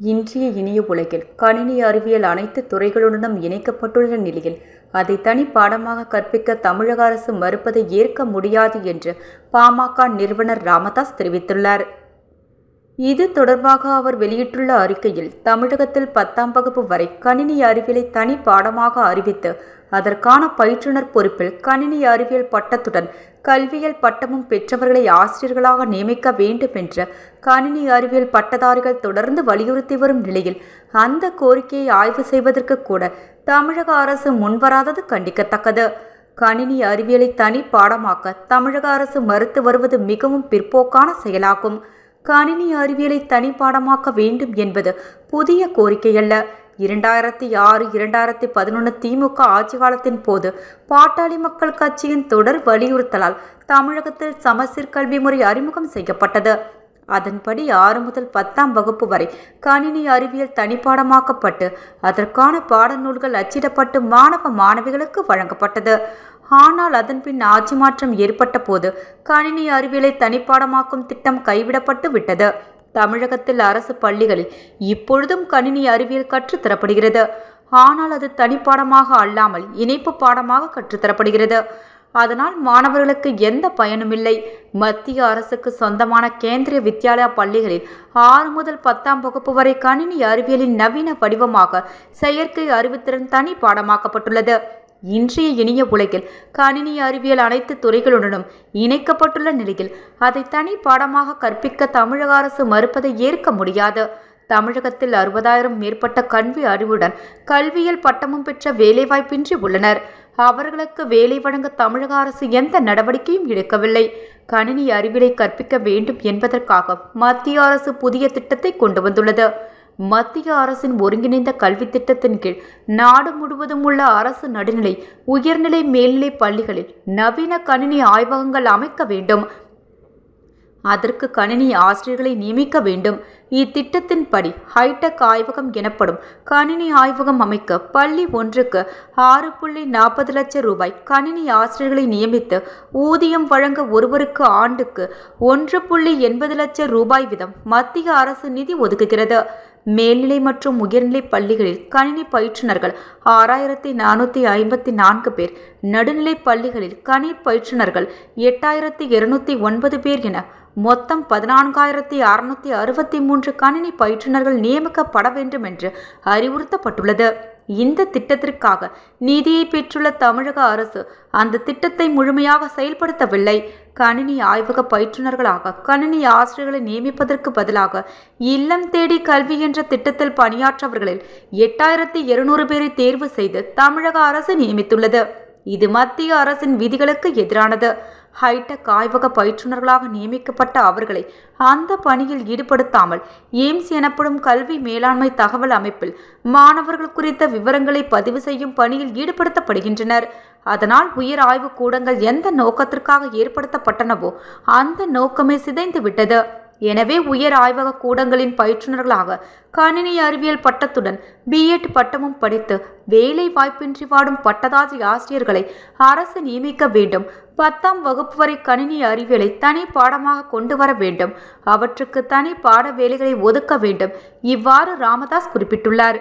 இன்றைய இனிய உலகில் கணினி அறிவியல் அனைத்து துறைகளுடனும் இணைக்கப்பட்டுள்ள நிலையில் அதை தனி பாடமாக கற்பிக்க தமிழக அரசு மறுப்பதை ஏற்க முடியாது என்று பாமக நிறுவனர் ராமதாஸ் தெரிவித்துள்ளார். இது தொடர்பாக அவர் வெளியிட்டுள்ள அறிக்கையில், தமிழகத்தில் 10ஆம் வகுப்பு வரை கணினி அறிவியலை தனி பாடமாக அறிவித்து அதற்கான பயிற்றுனர் பொறுப்பில் கணினி அறிவியல் பட்டத்துடன் கல்வியியல் பட்டமும் பெற்றவர்களை ஆசிரியர்களாக நியமிக்க வேண்டும் என்று கணினி அறிவியல் பட்டதாரிகள் தொடர்ந்து வலியுறுத்தி வரும் நிலையில், அந்த கோரிக்கையை ஆய்வு செய்வதற்கு கூட தமிழக அரசு முன்வராதது கண்டிக்கத்தக்கது. கணினி அறிவியலை தனி பாடமாக்க தமிழக அரசு மறுத்து வருவது மிகவும் பிற்போக்கான செயலாகும். கணினி அறிவியலை தனி பாடமாக்க வேண்டும் என்பது புதிய கோரிக்கையல்ல. 2006-2011 திமுக ஆட்சி காலத்தின் போது பாட்டாளி மக்கள் கட்சியின் தொடர் வலியுறுத்தலால் தமிழகத்தில் சமச்சீர் கல்வி முறை அறிமுகம் செய்யப்பட்டது. அதன்படி 6 முதல் 10ஆம் வகுப்பு வரை கணினி அறிவியல் தனிப்பாடமாக்கப்பட்டு அதற்கான பாடநூல்கள் அச்சிடப்பட்டு மாணவ மாணவிகளுக்கு வழங்கப்பட்டது. ஆனால் அதன்பின் ஆட்சி மாற்றம் ஏற்பட்ட போது கணினி அறிவியலை தனிப்பாடமாக்கும் திட்டம் கைவிடப்பட்டு விட்டது. தமிழகத்தில் அரசு பள்ளிகளில் இப்பொழுதும் கணினி அறிவியல் கற்றுத்தரப்படுகிறது. ஆனால் அது தனிப்பாடமாக அல்லாமல் இணைப்பு பாடமாக கற்றுத்தரப்படுகிறது. அதனால் மாணவர்களுக்கு எந்த பயனுமில்லை. மத்திய அரசுக்கு சொந்தமான கேந்திரிய வித்யாலயா பள்ளிகளில் 6 முதல் 10ஆம் வகுப்பு வரை கணினி அறிவியலின் நவீன வடிவமாக செயற்கை அறிவுத்திறன் தனி பாடமாக்கப்பட்டுள்ளது. இன்றைய இனிய உலகில் கணினி அறிவியல் அனைத்து துறைகளுடனும் இணைக்கப்பட்டுள்ள நிலையில் அதை தனி பாடமாக கற்பிக்க தமிழக அரசு மறுப்பதை ஏற்க முடியாது. தமிழகத்தில் 60,000 மேற்பட்ட கல்வி அறிவுடன் கல்வியியல் பட்டமும் பெற்ற வேலைவாய்ப்பின்றி உள்ளனர். அவர்களுக்கு வேலை வழங்க தமிழக அரசு எந்த நடவடிக்கையும் எடுக்கவில்லை. கணினி அறிவியலை கற்பிக்க வேண்டும் என்பதற்காக மத்திய அரசு புதிய திட்டத்தை கொண்டு வந்துள்ளது. மத்திய அரசின் ஒருங்கிணைந்த கல்வி திட்டத்தின் கீழ் நாடு முழுவதும் உள்ள அரசு நடுநிலை, உயர்நிலை, மேல்நிலை பள்ளிகளில் நவீன கணினி ஆய்வகங்கள் அமைக்க வேண்டும். அதற்கு கணினி ஆசிரியர்களை நியமிக்க வேண்டும். இத்திட்டத்தின்படி ஹைடெக் ஆய்வகம் எனப்படும் கணினி ஆய்வகம் அமைக்க பள்ளி ஒன்றுக்கு 6.40 லட்சம் ரூபாய் கணினி ஆசிரியர்களை நியமித்து ஊதியம் வழங்க ஒருவருக்கு ஆண்டுக்கு 1.80 லட்சம் ரூபாய் வீதம் மத்திய அரசு நிதி ஒதுக்குகிறது. மேல்நிலை மற்றும் உயர்நிலை பள்ளிகளில் கணினி பயிற்றுனர்கள் 6,454 பேர், நடுநிலை பள்ளிகளில் கணினி பயிற்றுனர்கள் 8,209 பேர் என மொத்தம் 14,663 கணினி பயிற்றுனர்கள் நியமிக்கப்பட வேண்டும் என்று அறிவுறுத்தப்பட்டுள்ளது. இந்த திட்டத்திற்காக நிதியை பெற்றுள்ள தமிழக அரசு அந்த திட்டத்தை முழுமையாக செயல்படுத்தவில்லை. கணினி ஆய்வக பயிற்றுனர்களாக கணினி ஆசிரியர்களை நியமிப்பதற்கு பதிலாக இல்லம் தேடி கல்வி என்ற திட்டத்தில் பணியாற்றவர்களில் 8,200 பேரை தேர்வு செய்து தமிழக அரசு நியமித்துள்ளது. இது மத்திய அரசின் விதிகளுக்கு எதிரானது. ஹைடெக் ஆய்வக பயிற்றுனர்களாக நியமிக்கப்பட்ட அவர்களை அந்த பணியில் ஈடுபடுத்தாமல் எய்ம்ஸ் எனப்படும் கல்வி மேலாண்மை தகவல் அமைப்பில் மாணவர்கள் குறித்த விவரங்களை பதிவு செய்யும் பணியில் ஈடுபடுத்தப்படுகின்றனர். அதனால் உயர் ஆய்வு கூடங்கள் எந்த நோக்கத்திற்காக ஏற்படுத்தப்பட்டனவோ அந்த நோக்கமே சிதைந்து விட்டது. எனவே உயர் ஆய்வக கூடங்களின் பயிற்றுனர்களாக கணினி அறிவியல் பட்டத்துடன் B.Ed பட்டமும் படித்து வேலை வாய்ப்பின்றி வாடும் பட்டதாரி ஆசிரியர்களை அரசு நியமிக்க வேண்டும். 10ஆம் வகுப்பு வரை கணினி அறிவியலை தனி பாடமாக கொண்டு வர வேண்டும். அவற்றுக்கு தனி பாட வேலைகளை ஒதுக்க வேண்டும். இவ்வாறு ராமதாஸ் குறிப்பிட்டுள்ளார்.